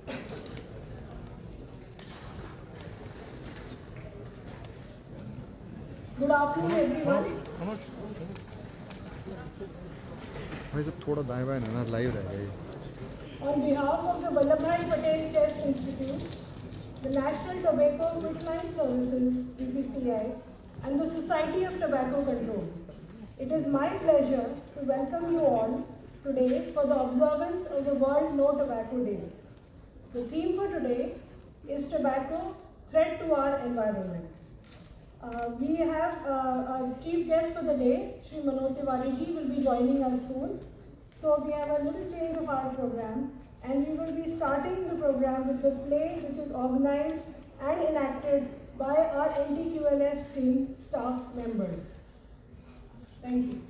Good afternoon, everyone. भाई सब थोड़ा दाएं बाएं ना लाइव रहेगा ये। On behalf of the Vallabhbhai Patel Chess Institute, the National Tobacco Quitline Services (BPCI) and the Society of Tobacco Control, it is my pleasure to welcome you all today for the observance of the World No Tobacco Day. The theme for today is tobacco, threat to our environment. We have our chief guest for the day, Shri Manoj Tiwari ji, will be joining us soon. So we have a little change of our program, and we will be starting the program with the play which is organized and enacted by our NTQLS team staff members. Thank you.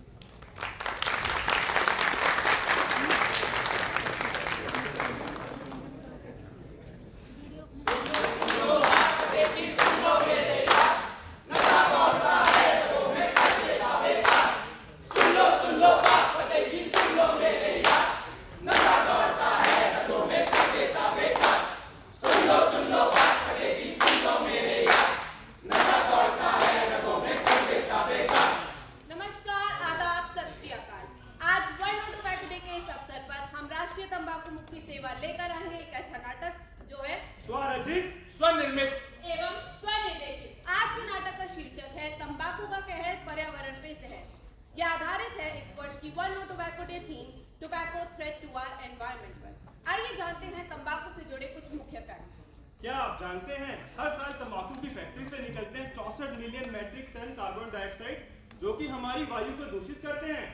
क्या आप जानते हैं हर साल तंबाकू की factory से निकलते हैं 64 million metric ton carbon dioxide जो कि हमारी वायु को दूषित करते हैं।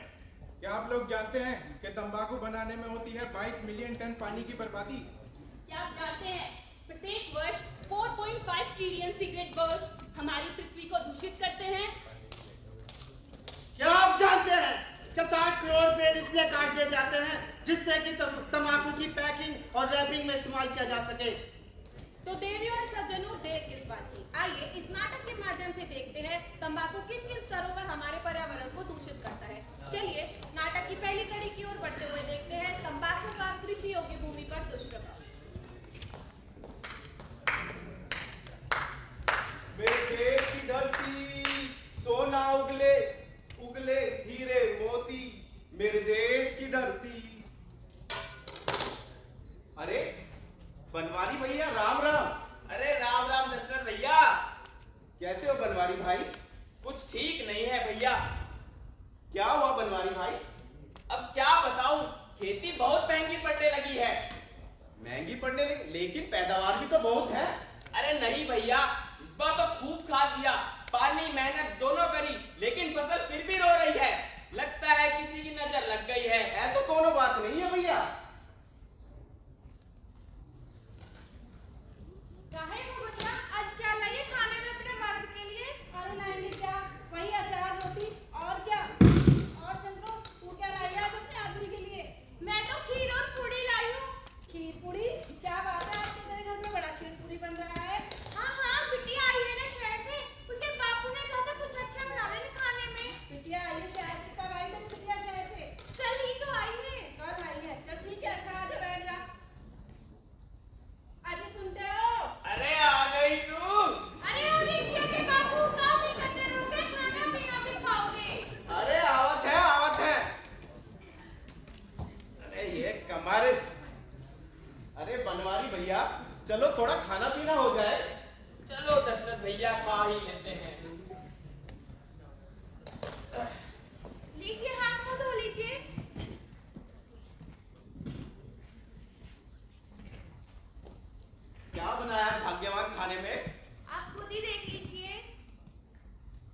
क्या आप लोग जानते हैं कि तंबाकू बनाने में होती है 22 मिलियन टन पानी की बर्बादी? क्या आप जानते हैं प्रत्येक वर्ष 4.5 ट्रिलियन सिगरेट बर्ड्स हमारी पृथ्वी को दूषित करते हैं? क्या आप जानते हैं कि 60 करोड़ पेड़ इसलिए काट दिए जाते हैं जिससे कि तंबाकू की पैकिंग और रैपिंग में इस्तेमाल किया जा सके? तो देवी और सज्जनों, देर किस बात की, आइए इस नाटक के माध्यम से देखते हैं तंबाकू किन किन स्तरों पर हमारे पर्यावरण को दूषित करता है। चलिए नाटक की पहली कड़ी की ओर बढ़ते हुए देखते हैं तंबाकू का कृषि योग्य भूमि पर दुष्प्रभाव। मेरे देश की धरती सोना उगले उगले हीरे मोती, मेरे देश की धरती। अरे बनवारी भैया, राम राम। अरे राम राम दशरथ भैया। कैसे हो बनवारी भाई? कुछ ठीक नहीं है भैया। क्या हुआ बनवारी भाई? अब क्या बताऊं, खेती बहुत महंगी पड़ने लगी है। महंगी पड़ने लगी, लेकिन पैदावार भी तो बहुत है। अरे नहीं भैया, इस बार तो खूब खाद दिया, पानी मेहनत दोनों करी, लेकिन फसल फिर भी रो रही है। लगता है किसी की नजर लग गई है। ऐसा कोनो बात नहीं है भैया। आज क्या लाइए खाने में अपने मर्द के लिए? अरे लाएंगे क्या, वही अचार रोटी और क्या। और चंद्रो, तू क्या लाई आज अपने आदमी के लिए? मैं तो खीर और पूड़ी लाई हूँ। खीर पूड़ी? क्या बात है, आज तो तेरे घर में बड़ा खीर पूड़ी बन रहा है। हाँ, बिटिया आई है ना शहर से, उसके बापू ने कहा था कुछ अच्छा बना लेने खाने में। बिटिया आई है शहर से? कब आई तेरी बिटिया शहर से? कल ही तो आई है। कल आई है? चल ठीक है, अच्छा आजा बैठ जा। आजा, सुनते हो? अरे आ गई तू। अरे रिंकिया के बापू काम नहीं करते रहोगे, खाना पीना भी खाओगे। अरे आवत है, आवत है। अरे ये कमर। अरे बनवारी भैया, चलो थोड़ा खाना पीना हो जाए। चलो दशरथ भैया, खा ही लेते हैं। लीजिए, हाथ मुंह धो लीजिए। क्या बनाया है भाग्यवान खाने में? आप खुद ही देख लीजिए।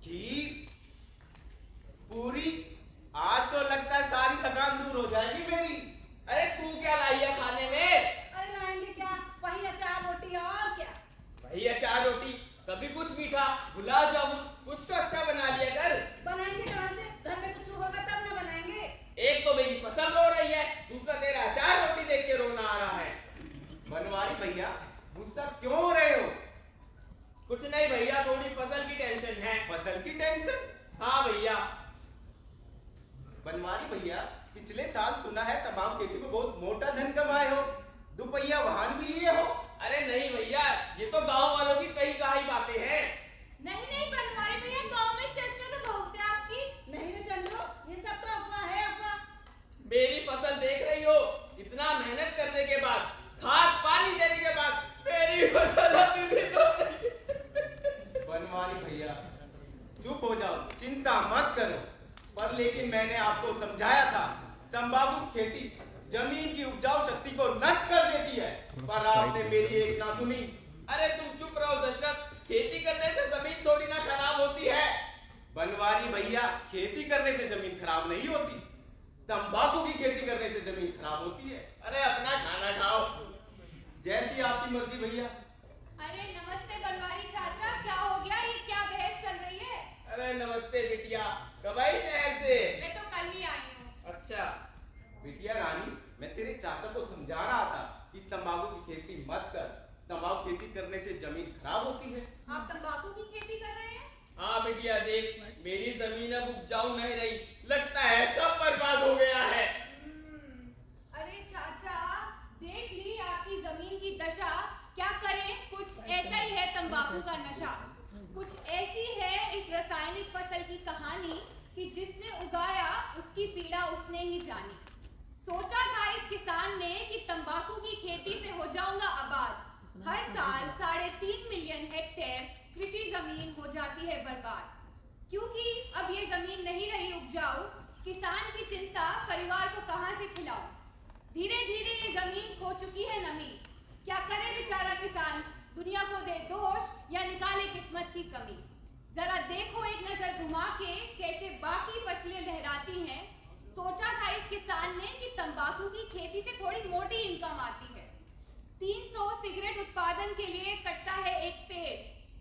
खीर पूरी। आज तो लगता है सारी थकान दूर हो जाएगी मेरी। अरे तू क्या लाई है खाने में? अरे लाएंगे क्या, वही अचार रोटी और क्या। वही अचार रोटी, कभी कुछ मीठा, गुलाब जामुन, कुछ तो अच्छा बना लिया कर। बनाएंगे कहाँ से, घर में कुछ होगा तब ना बनाएंगे। एक तो मेरी फसल रो रही है, दूसरा तेरा अचार रोटी देख के रोना आ रहा है। बनवारी भैया, गुस्सा क्यों हो रहे हो? कुछ नहीं भैया, थोड़ी फसल की टेंशन है। फसल की टेंशन? हाँ भैया। बनवारी भैया, पिछले साल सुना है तमाम खेती में बहुत मोटा धन कमाए हो। 2 पहिया वाहन भी लिए करने के बाद, खाद पानी देने के बाद मेरी फसल अभी भी रो रही है। बनवारी भैया चुप हो जाओ, चिंता मत करो। पर लेकिन मैंने आपको समझाया था, तंबाकू खेती जमीन की उपजाऊ शक्ति को नष्ट कर देती है, पर आपने मेरी एक ना सुनी। अरे तुम चुप रहो दशरथ, खेती करने से जमीन थोड़ी ना खराब होती है। बनवारी भैया, खेती करने से जमीन खराब नहीं होती, तंबाकू की खेती करने से जमीन खराब होती है। अरे अपना खाना खाओ। जैसी आपकी मर्जी भैया। अरे नमस्ते बनवारी चाचा, क्या हो गया? ये क्या बहस चल रही है? अरे नमस्ते बिटिया, कब आई शहर से? मैं तो कल ही आई हूँ। अच्छा। बिटिया रानी, मैं तेरे चाचा को समझा रहा था कि तंबाकू की खेती मत कर, तंबाकू खेती करने से जमीन खराब होती है। आप तंबाकू की खेती कर रहे हैं? हाँ बिटिया देख, मेरी जमीन अब उपजाऊ नहीं रही, लगता है सब बर्बाद हो गया है। अरे चाचा, देख ली आपकी जमीन की दशा। क्या करें, कुछ ऐसा ही है तंबाकू का नशा। कुछ ऐसी है इस रासायनिक फसल की कहानी कि जिसने उगाया उसकी पीड़ा उसने ही जानी। सोचा था इस किसान ने कि तंबाकू की खेती से हो जाऊंगा आबाद। हर साल 3.5 मिलियन हेक्टेयर कृषि जमीन हो जाती है बर्बाद। क्योंकि अब ये जमीन नहीं रही उपजाऊ, किसान की चिंता परिवार को कहां से खिलाऊं। धीरे धीरे ये जमीन खो चुकी है नमी। क्या करे बेचारा किसान, दुनिया को दे दोष या निकाले किस्मत की कमी। जरा देखो एक नजर घुमा के कैसे बाकी फसलें लहराती हैं। सोचा था इस किसान ने कि तंबाकू की खेती से थोड़ी मोटी इनकम आती है। 300 सिगरेट उत्पादन के लिए कटता है एक पेड़।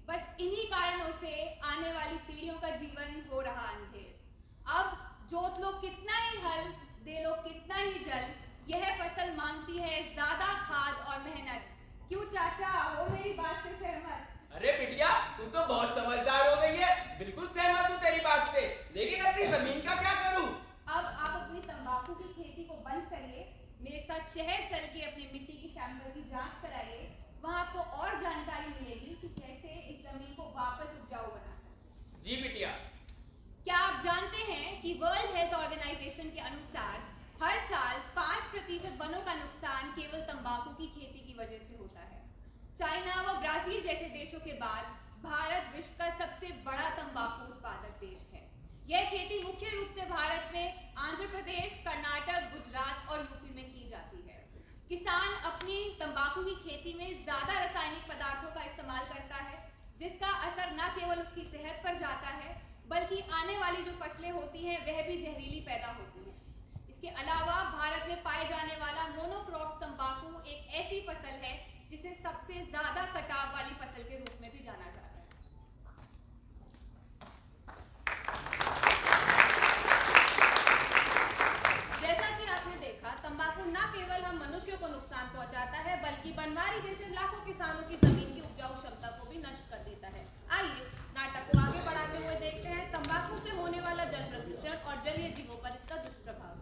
बस इन्हीं कारणों से आने वाली पीढ़ियों का जीवन हो रहा अंधेर। अब जोत लो कितना ही हल, दे लो कितना ही जल, यह फसल मांगती है ज्यादा खाद और मेहनत। क्यों चाचा, हो मेरी बात से सहमत? अरे बिटिया, तू तो बहुत समझदार हो गई है। बिल्कुल सहमत हूँ तेरी बात से, लेकिन अपनी जमीन का क्या करूँ? अब आप अपनी तंबाकू की खेती को बंद करिए, मेरे साथ शहर चल के अपनी मिट्टी की सैंपल की जांच कराइए। वहाँ आपको और जानकारी मिलेगी कि कैसे इस जमीन को वापस उपजाऊ बना सकते। जी बिटिया। क्या आप जानते हैं कि वर्ल्ड हेल्थ ऑर्गेनाइजेशन के अनुसार हर साल 5% वनों का नुकसान केवल तंबाकू की खेती की वजह से होता है। चाइना व ब्राजील जैसे देशों के बाद भारत विश्व का सबसे बड़ा तंबाकू उत्पादक देश है। यह खेती मुख्य रूप से भारत में आंध्र प्रदेश, कर्नाटक, गुजरात और यूपी में की जाती है। किसान अपनी तंबाकू की खेती में ज्यादा रासायनिक पदार्थों का इस्तेमाल करता है, जिसका असर न केवल उसकी सेहत पर जाता है, बल्कि आने वाली जो फसलें होती हैं वह भी जहरीली पैदा होती हैं। इसके अलावा भारत में पाए जाने वाला मोनोक्रॉप तंबाकू एक ऐसी फसल है जिसे सबसे ज्यादा कटाव वाली फसल के रूप में भी जाना जाता है। जैसा कि आपने देखा, तंबाकू न केवल हम मनुष्यों को नुकसान पहुंचाता है, बल्कि बनवारी जैसे लाखों किसानों की जमीन की उपजाऊ क्षमता को भी नष्ट कर देता है। आइए नाटक को आगे बढ़ाते हुए देखते हैं तंबाकू से होने वाला जल प्रदूषण और जलीय जीवों पर इसका दुष्प्रभाव।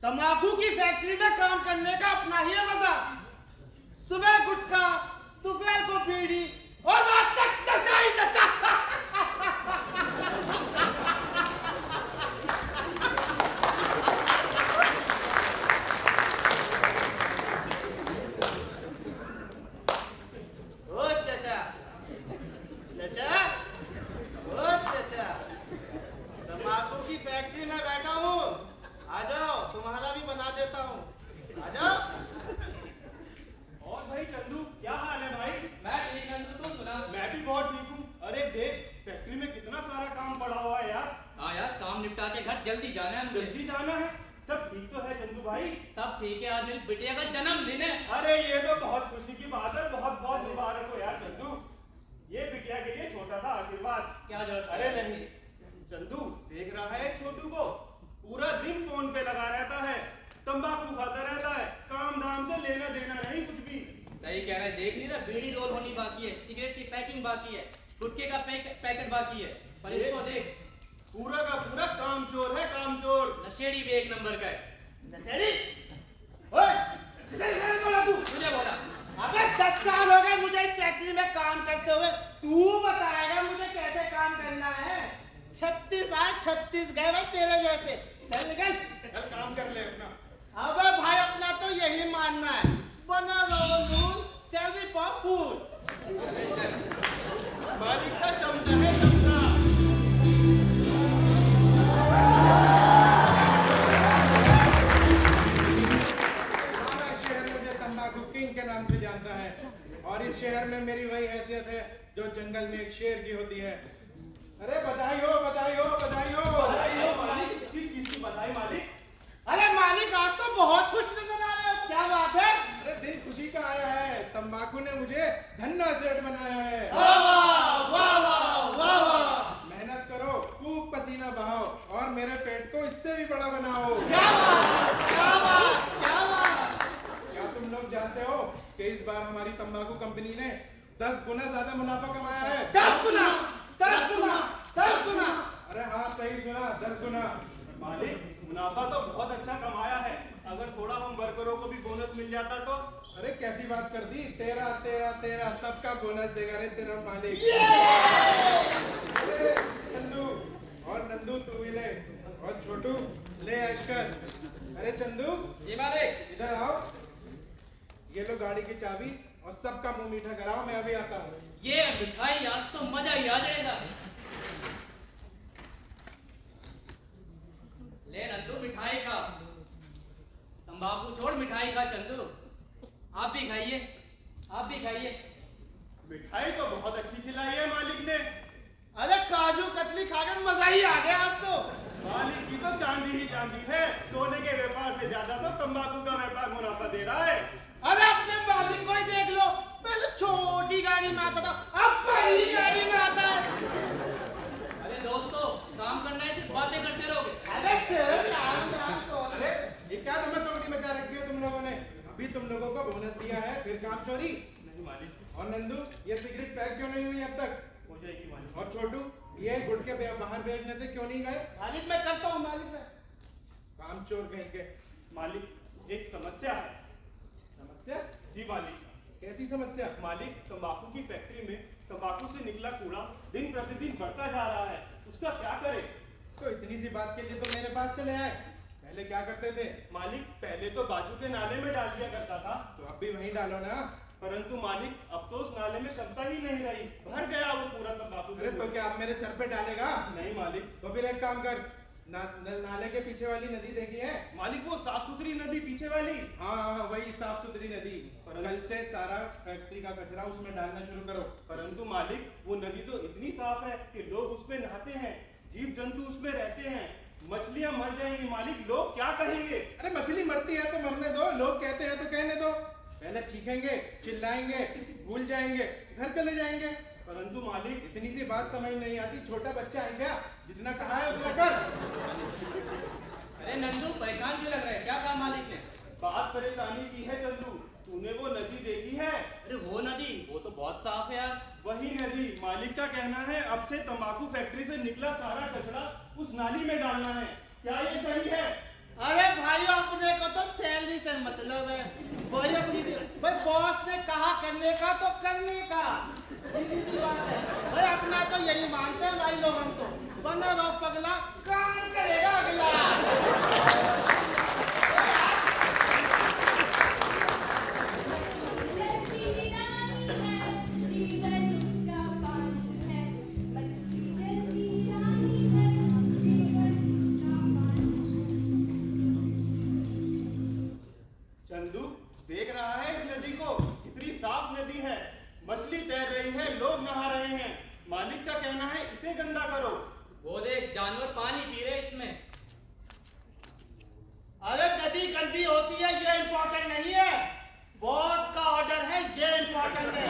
तंबाकू की फैक्ट्री में काम करने का अपना ही है मजा। सुबह गुटखा, दोपहर को बीड़ी और रात तक नशा ही नशा। ओ चाचा, चाचा, ओ चाचा, तंबाकू की फैक्ट्री में बैठा हूँ। आ जाओ, तुम्हारा भी बना देता हूँ। आ जाओ। और भाई चंदू, क्या हाल है भाई? मैं ठीक हूँ, तू सुना? मैं भी बहुत ठीक हूँ। अरे देख, फैक्ट्री में कितना सारा काम पड़ा हुआ है यार। हाँ यार, काम निपटा के घर जल्दी जाना है मुझे। जल्दी जाना है? सब ठीक तो है चंदू भाई? सब ठीक है, आज मेरी बिटिया का जन्मदिन है। अरे ये तो बहुत खुशी की बात है। बहुत बहुत मुबारक हो यार चंदू। ये बिटिया के लिए छोटा सा आशीर्वाद। क्या जरूरत? अरे नहीं चंदू, देख रहा है छोटू को, पूरा दिन फोन पे लगा रहता है, तंबाकू खाता रहता है, काम धाम से लेना देना नहीं कुछ भी। सही कह रहा है, देख नहीं रहा, बीड़ी रोल होनी बाकी है, सिगरेट की पैकिंग बाकी है, गुटखे का पैकेट बाकी है, पर इसको देख। पूरा का पूरा कामचोर है, कामचोर। नशेड़ी भी एक नंबर का है। नशेड़ी? ओए, नशेड़ी कौन बोला तू? मुझे बोला। अबे 10 साल हो गए मुझे इस फैक्ट्री में काम करते हुए, तू बताएगा मुझे कैसे काम करना है? 36 आए 36 गए भाई तेरे जैसे। चल निकल। चल काम कर ले अपना। अबे भाई अपना तो यही मानना है, बना रहो नून, सैलरी पाओ फूल। मालिक का चमचा है, चमचा। सारा शहर मुझे तंबाकू किंग के नाम से जानता है और इस शहर में मेरी वही हैसियत है जो जंगल में एक शेर की होती है। अरे बधाई हो, बधाई हो, बधाई हो। बधाई हो मालिक। किस चीज की बधाई मालिक? अरे मालिक आज तो बहुत खुश नजर आ रहे हो, क्या बात है? अरे दिन खुशी का आया है, तंबाकू ने मुझे धन्ना सेठ बनाया है। वाह वाह वाह वाह वाह वाह। मेहनत करो, खूब पसीना बहाओ और मेरे पेट को इससे भी बड़ा बनाओ। क्या बात, क्या बात, क्या बात। क्या तुम लोग जानते हो कि इस बार हमारी तंबाकू कंपनी ने 10 गुना ज्यादा मुनाफा कमाया है? 10 गुना, 10 गुना, 10 गुना। अरे हाँ सही सुना, 10 गुना। मालिक मुनाफा तो बहुत अच्छा कमाया है, अगर थोड़ा हम वर्करों को भी बोनस मिल जाता तो। अरे कैसी बात कर दी, तेरा तेरा तेरा सबका बोनस देगा रे तेरा मालिक। अरे चंदू और नंदू तू भी ले, और छोटू ले ऐश कर। अरे चंदू जी मालिक। इधर आओ, ये लो गाड़ी की चाबी और सबका मुंह मीठा कराओ, मैं अभी आता हूँ। ये मिठाई आज तो मजा ही आ जाएगा। ले नंदू मिठाई खा। तंबाकू छोड़ मिठाई खा चंदू। आप भी खाइए, आप भी खाइए। मिठाई तो बहुत अच्छी खिलाई है मालिक ने। अरे काजू कतली खाकर मजा ही आ गया आज तो। मालिक की तो चांदी ही चांदी है, सोने के व्यापार से ज्यादा तो तंबाकू का व्यापार मुनाफा दे रहा है। अरे अपने मालिक को ही देख लो, पहले छोटी गाड़ी में आता था, अब बड़ी गाड़ी में आता है। अरे दोस्तों, काम करना है, सिर्फ बातें करते रहोगे। अरे चल काम तो। अरे ये क्या तुम्हें चौकड़ी मचा रखी है तुम लोगों ने? अभी तुम लोगों को बोनस दिया है, फिर काम चोरी? नहीं मालिक। और नंदू ये सिगरेट पैक क्यों नहीं हुई अब तक? हो जाएगी मालिक। और छोटू ये गुटके बाहर भेजने से क्यों नहीं गए? मालिक मैं करता हूँ, मालिक मैं। काम चोर कहीं के। मालिक एक समस्या है। समस्या? जी मालिक। कैसी समस्या? मालिक तंबाकू की फैक्ट्री में तंबाकू से निकला कूड़ा दिन प्रतिदिन बढ़ता जा रहा है, उसका क्या करें? तो इतनी सी बात के लिए तो मेरे पास चले आए, पहले क्या करते थे? मालिक पहले तो बाजू के नाले में डाल दिया करता था, तो अब भी वहीं डालो ना। परंतु मालिक अब तो उस नाले में क्षमता ही नहीं रही, भर गया वो पूरा तंबाकू। अरे तो क्या अब मेरे सर पे डालेगा? नहीं मालिक। तो फिर एक काम कर, नाले के पीछे वाली नदी देखी है? मालिक वो साफ सुथरी नदी पीछे वाली। हाँ हाँ वही साफ सुथरी नदी। कल से सारा फैक्ट्री का कचरा उसमें डालना शुरू करो। परंतु मालिक वो नदी तो इतनी साफ है कि लोग उसमें नहाते हैं, जीव जंतु उसमें रहते हैं, मछलियां मर जाएंगी मालिक, लोग क्या कहेंगे? अरे मछली मरती है तो मरने दो, लोग कहते हैं तो कहने दो। पहले चीखेंगे, चिल्लाएंगे, भूल जाएंगे, घर चले जाएंगे। परंतु मालिक इतनी सी बात समझ नहीं आती, छोटा बच्चा है क्या? जितना कहा है उतना कर। अरे नंदू परेशान क्यों लग रहा है, क्या कहा मालिक ने? बात परेशानी की है चंदू, तूने वो नदी देखी है? अरे वो नदी, वो तो बहुत साफ है यार। वही नदी, मालिक का कहना है अब से तंबाकू फैक्ट्री से निकला सारा कचरा उस नाली में डालना है, क्या ये सही है? अरे भाइयों अपने को तो सैलरी से मतलब है, वही सीधी भाई बॉस ने कहा करने का तो करने का, सीधी सी बात है भाई। अपना तो यही मानते हैं भाई लोग, हम तो बना रहो पगला, काम करेगा अगला। चंदू देख रहा है इस नदी को, इतनी साफ नदी है, मछली तैर रही है, लोग नहा रहे हैं, मालिक का कहना है इसे गंदा करो। वो देख जानवर पानी पी रहे इसमें। अरे नदी गंदी होती है ये इम्पोर्टेंट नहीं है, बॉस का ऑर्डर है ये इम्पोर्टेंट है।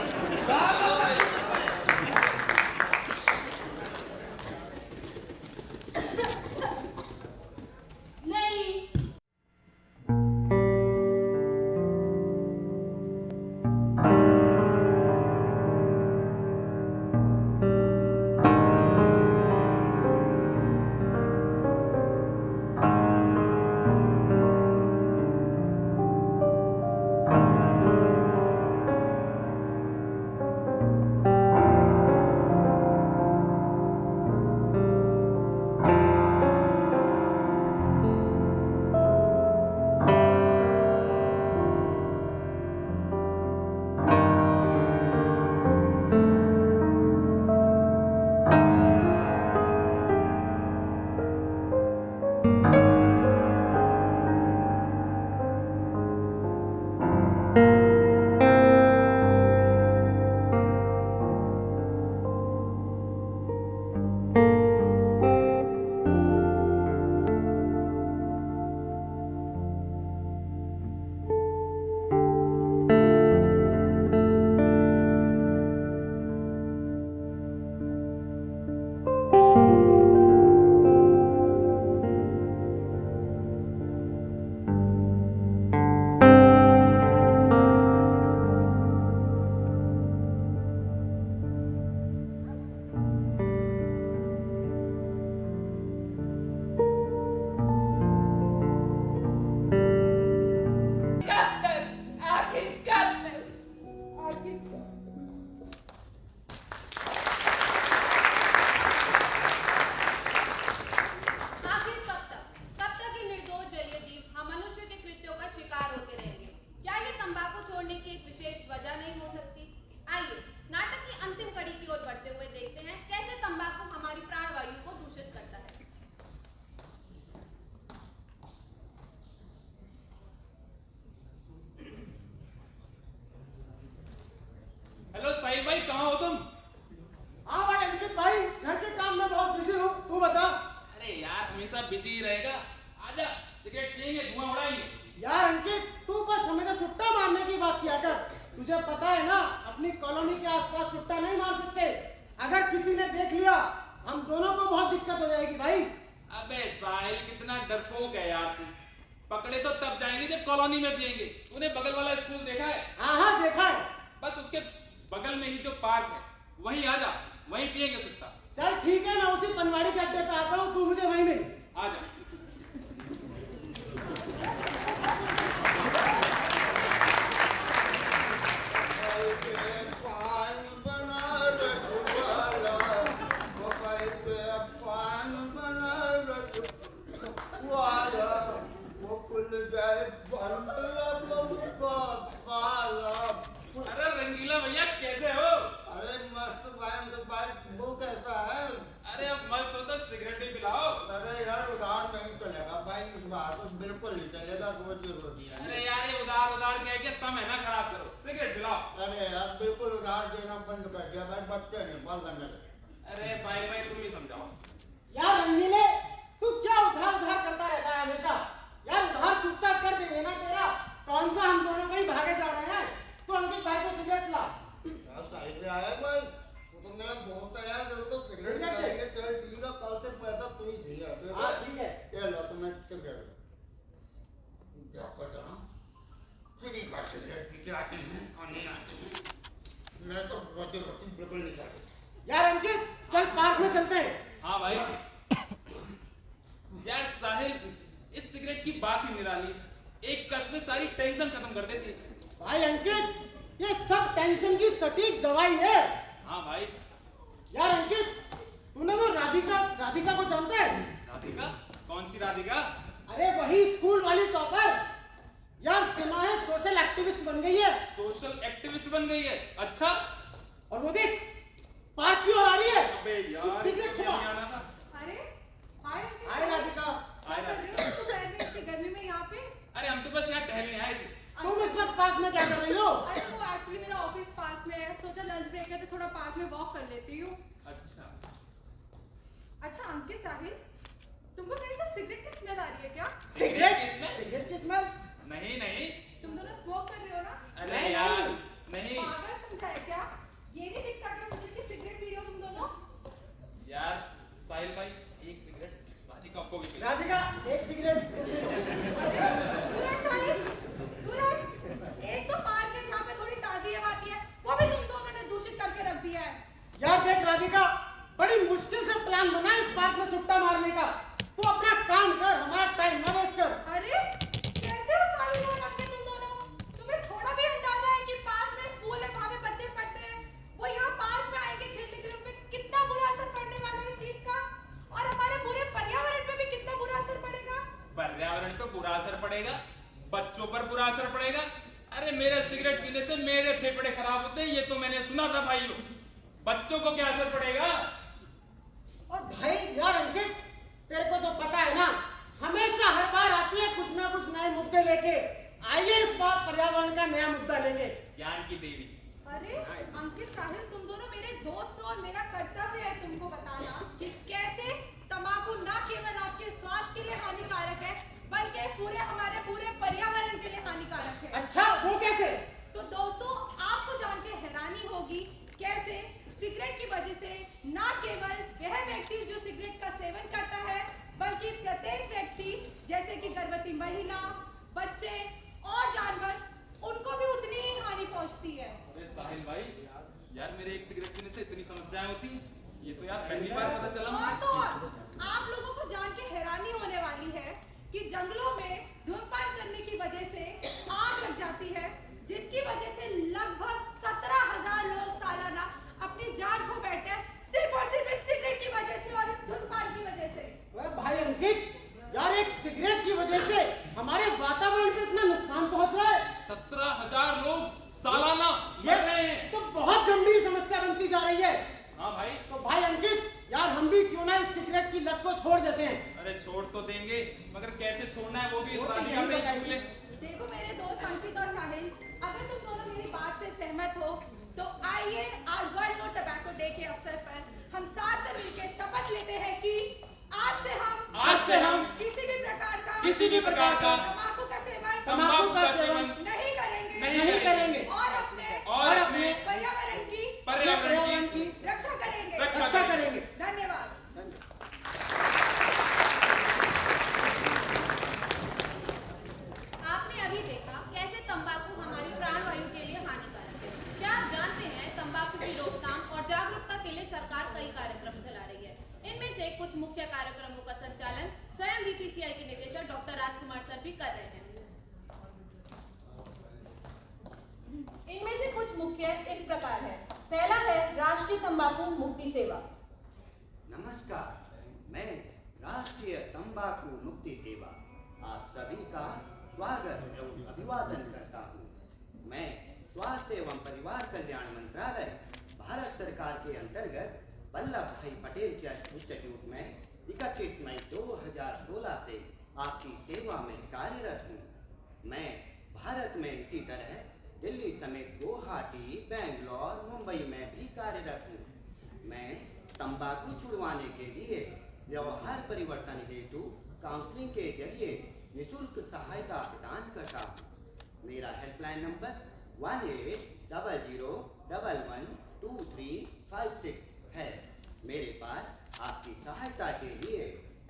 आजा, सिगरेट पियेंगे, धुआं उड़ाएंगे। यार अंकित, तू बस हमें सुट्टा मारने की बात किया कर। तुझे पता है ना, अपनी कॉलोनी के आसपास सुट्टा नहीं मार सकते। अगर किसी ने देख लिया, हम दोनों को बहुत दिक्कत हो जाएगी भाई। अबे साहिल, कितना डरपोक है यार तू। पकड़े तो तब जाएंगे जब कॉलोनी में पियेंगे। तूने बगल वाला स्कूल देखा है? हाँ देखा है। बस उसके बगल में ही जो पार्क है, वहीं आजा, वहीं पियेंगे सुट्टा। चल ठीक है, मैं उसी पनवाड़ी के अड्डे पे आता हूँ, तू मुझे वहीं मिल। आजा। अरे रंगीला भैया, कैसे हो? अरे मस्त भाई, तो भाई वो कैसा है? अरे अब मस्त हो तो सिगरेट भी पिलाओ। अरे यार उधार नहीं चलेगा भाई, इस बार तो बिल्कुल नहीं चलेगा, रोज की रोटी है। अरे यार, ये उधार उधार कह के समय ना खराब करो, सिगरेट पिलाओ। अरे यार बिल्कुल उधार देना बंद कर दिया भाई, बच्चे नहीं पाल रहे। अरे भाई भाई, तुम ही समझाओ। यार रंगीले, तू क्या उधार उधार करता रहता है हमेशा? यार उधार चुकता कर देंगे ना तेरा। कौन सा हम दोनों कहीं भागे जा रहे हैं? तो अंकित भाई को सिगरेट ला। यार साइड में आया भाई, वो तो मेरा दोस्त है यार, जो तो सिगरेट खाएंगे। चल ठीक है, कल से पैसा तू ही दिया। हां ठीक है, ये लो तुम्हें सिगरेट। क्या पता फ्री का सिगरेट पी के आते हैं और नहीं आते हैं। मैं तो रोटी रोटी बिल्कुल नहीं खाता। यार अंकित, चल पार्क में चलते हैं। हाँ भाई। यार साहिल, इस सिगरेट की बात ही निराली, एक कस में सारी टेंशन खत्म कर देती है। भाई अंकित, ये सब टेंशन की सटीक दवाई है। हाँ भाई। यार अंकित, तूने वो राधिका को जानते है? राधिका? कौन सी राधिका? अरे वही स्कूल वाली टॉपर। यार सुना है सोशल एक्टिविस्ट बन गई है। सोशल एक्टिविस्ट बन गई है? अच्छा। और वो देख, पार्क की ओर आ रही है। अबे यार, सिगरेट छोड़ा। अरे हाय राधिका। क्या कर रही हो तुम ऐसी गर्मी में यहाँ पे? अरे हम तो बस यहाँ टहलने आए थे। तुम इस वक्त पार्क में क्या कर रही हो? अरे वो एक्चुअली मेरा ऑफिस पास में है, सोचा लंच ब्रेक है तो थोड़ा पार्क में वॉक कर लेती हूँ। अच्छा अंकित साहिल, तुमको कहीं से सिगरेट की स्मेल आ रही है क्या? सिगरेट की स्मेल? नहीं नहीं। तुम दोनों स्मोक कर रहे हो ना? अरे यार नहीं। पागल समझा है क्या? ये नहीं दिखता क्या मुझे कि सिगरेट पी रहे हो तुम दोनों? यार साहिल भाई, एक सिगरेट राधिका को भी। राधिका एक सिगरेट। सूरज साहिल, सूरज, एक तो पार्क है जहाँ पे थोड़ी ताजी हवा आती है, वो भी तुम दोनों ने दूषित करके रख दिया है। यार देख राधिका, बड़ी मुश्किल से प्लान बना इस पार्क में सुट्टा मारने का। तू अपना काम कर, हमारा टाइम ना वेस्ट कर। अरे कैसे हो साहिल हो रखे तुम दोनों? तुम्हें थोड़ा भी अंदाजा है कि पास में स्कूल है, वहाँ पे बच्चे पढ़ते हैं, वो यहाँ पार्क में आएंगे खेलने के लिए, उनपे कितना बुरा असर पड़ने वाला है इस चीज का, और हमारे पूरे पर्यावरण पे भी कितना बुरा असर पड़ेगा। पर्यावरण पे बुरा असर पड़ेगा, बच्चों पर बुरा असर पड़ेगा। अरे मेरे सिगरेट पीने से मेरे फेफड़े खराब होते हैं, ये तो मैंने सुना था भाइयों। बच्चों को क्या असर पड़ेगा? और भाई यार अंकित, तेरे को तो पता है ना, हमेशा हर बार आती है कुछ ना कुछ नए मुद्दे लेके। आइए इस बार पर्यावरण का नया मुद्दा लेंगे। ज्ञान की देवी। अरे अंकित साहिल, तुम दोनों मेरे दोस्त हो और मेरा कर्तव्य है तुमको बताना कि कैसे तंबाकू न केवल आपके स्वास्थ्य के लिए हानिकारक है, बल्कि हमारे पूरे पर्यावरण के लिए हानिकारक है। अच्छा, वो कैसे? तो दोस्तों, आपको जान के हैरानी होगी कैसे सिगरेट की वजह से न केवल वह व्यक्ति जो सिगरेट का सेवन करता है, बल्कि प्रत्येक व्यक्ति जैसे कि गर्भवती महिला, बच्चे और जानवर, उनको भी उतनी ही हानि पहुंचती है। अरे साहिल भाई, यार मेरे एक सिगरेट पीने से इतनी समस्याएं होती, ये तो यार पहली बार पता चला। और तो आप लोगों को जान के हैरानी होने वाली है कि जंगलों में धूम्रपान करने की वजह से आग लग जाती है, जिसकी वजह से लगभग 17,000 लोग सालाना अपनी जान खो बैठते हैं, सिर्फ और सिर्फ इस सिगरेट की वजह से और इस धूम्रपान की वजह से। भाई अंकित, यार एक सिगरेट की वजह से हमारे वातावरण पे इतना नुकसान पहुंच रहा है। 17,000 लोग सालाना ये मर रहे हैं। तो बहुत गंभीर समस्या बनती जा रही है। हाँ भाई। तो भाई अंकित, यार हम भी क्यों ना इस सिगरेट की लत को छोड़ देते हैं। अरे छोड़ तो देंगे, मगर कैसे छोड़ना है वो भी इस वो तो राधिका से यही पूछ ले। देखो मेरे दोस्त अंकित और साहिल, अगर तुम दोनों मेरी बात से सहमत हो तो आइए आज वर्ल्ड नो टबैको डे के अवसर पर हम साथ में मिलकर शपथ लेते हैं कि आज से हम किसी किसी भी प्रकार का किसी भी प्रकार का तंबाकू का सेवन नहीं नहीं करेंगे और अपने पर्यावरण की रक्षा करेंगे। धन्यवाद। आपने अभी देखा कैसे तंबाकू हमारी प्राणवायु के लिए हानिकारक है। क्या आप जानते हैं तंबाकू की रोकथाम और जागरूकता के लिए सरकार कई कार्यक्रम चला रही है। इनमें से कुछ मुख्य कार्यक्रमों का संचालन स्वयं बीपीसीआई के निदेशक डॉक्टर राजकुमार सर भी कर रहे हैं। इनमें से कुछ मुख्य इस प्रकार है। पहला है राष्ट्रीय तंबाकू मुक्ति सेवा। नमस्कार, मैं राष्ट्रीय तंबाकू मुक्ति सेवा आप सभी का स्वागत एवं अभिवादन करता हूँ। मैं स्वास्थ्य एवं परिवार कल्याण मंत्रालय भारत सरकार के अंतर्गत वल्लभ भाई पटेल चेस्ट इंस्टीट्यूट में 31 मई 2016 से आपकी सेवा में कार्यरत हूँ। मैं भारत में इसी तरह दिल्ली समेत गुवाहाटी, बेंगलोर, मुंबई में भी कार्यरत हूँ। मैं तंबाकू छुड़वाने के लिए व्यवहार परिवर्तन हेतु काउंसलिंग के जरिए निःशुल्क सहायता प्रदान करता हूँ। मेरा हेल्पलाइन नंबर 1800112356 है। मेरे पास आपकी सहायता के लिए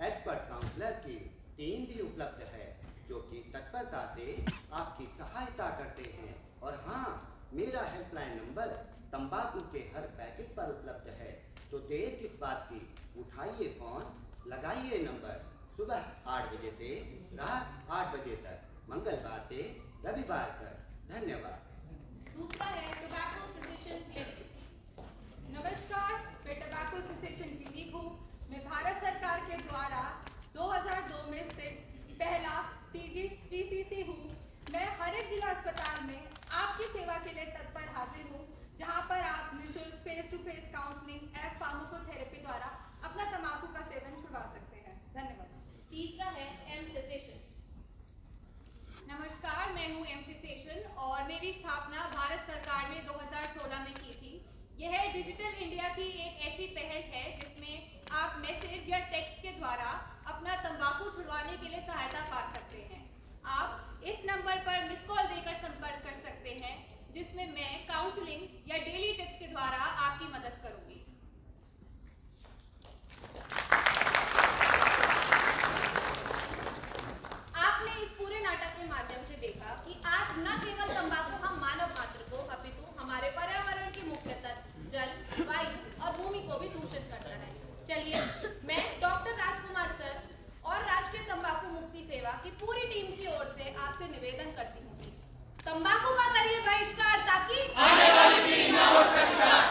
एक्सपर्ट काउंसलर की टीम भी उपलब्ध है, जो कि तत्परता से आपकी सहायता करते हैं। और हाँ, मेरा हेल्पलाइन नंबर तंबाकू के हर पैकेट पर उपलब्ध है। तो देर किस बात की, उठाइए फोन, लगाइए नंबर। सुबह 8 बजे से रात 8 बजे तक, मंगलवार से रविवार तक। धन्यवाद। दूसरा है टोबैको सेसेशन क्लिनिक। नमस्कार, मैं टोबैको सेसेशन क्लिनिक हूँ। मैं भारत सरकार के द्वारा 2002 में स्थित पहला TCC हूँ। मैं हर एक जिला अस्पताल में आपकी सेवा के लिए तत्पर हाजिर हूँ, जहाँ पर आप निःशुल्क फेस टू फेस काउंसलिंग एवं फार्माकोथेरेपी द्वारा अपना तंबाकू का सेवन छुड़वा सकते हैं। धन्यवाद। तीसरा है एम सेसेशन। नमस्कार, मैं हूँ एम सेसेशन और मेरी स्थापना भारत सरकार ने 2016 में की थी। यह डिजिटल इंडिया की एक ऐसी पहल है जिसमें आप मैसेज या टेक्स्ट के द्वारा अपना तंबाकू छुड़वाने के लिए सहायता पा सकते हैं। आप इस नंबर पर मिस कॉल देकर संपर्क कर सकते हैं, जिसमें मैं काउंसलिंग या डेली टिप्स के द्वारा आपकी मदद करूंगी। आपने इस पूरे नाटक के माध्यम से देखा कि आज न केवल तंबाकू हम मानव मात्र को अपितु हमारे पर्यावरण के मुख्य तत्व जल, वायु और भूमि को भी दूषित करता है। चलिए, मैं डॉक्टर राजकुमार सर और राष्ट्रीय तंबाकू मुक्ति सेवा की पूरी टीम की ओर से आपसे निवेदन करती हूँ, तंबाकू का करिए बहिष्कार ताकि आने वाली पीढ़ी न हो संस्कार।